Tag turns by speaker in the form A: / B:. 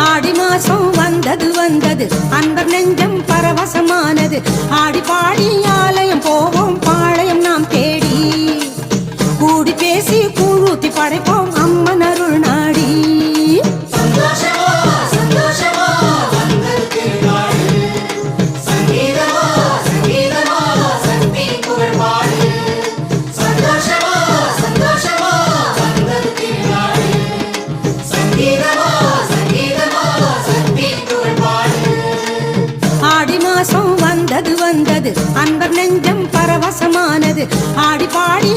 A: ஆடி மாசம் வந்தது வந்தது அன்பர் நெஞ்சம் பரவசமானது. ஆடி பாடி ஆலயம் போவோம் பாளையம் நாம் தேடி, கூடி பேசி கூழூத்தி படைப்போம் அம்மன் அருள் நாடி. வந்தது வந்தது அன்பர் நெஞ்சம் பரவசமானது. ஆடி பாடி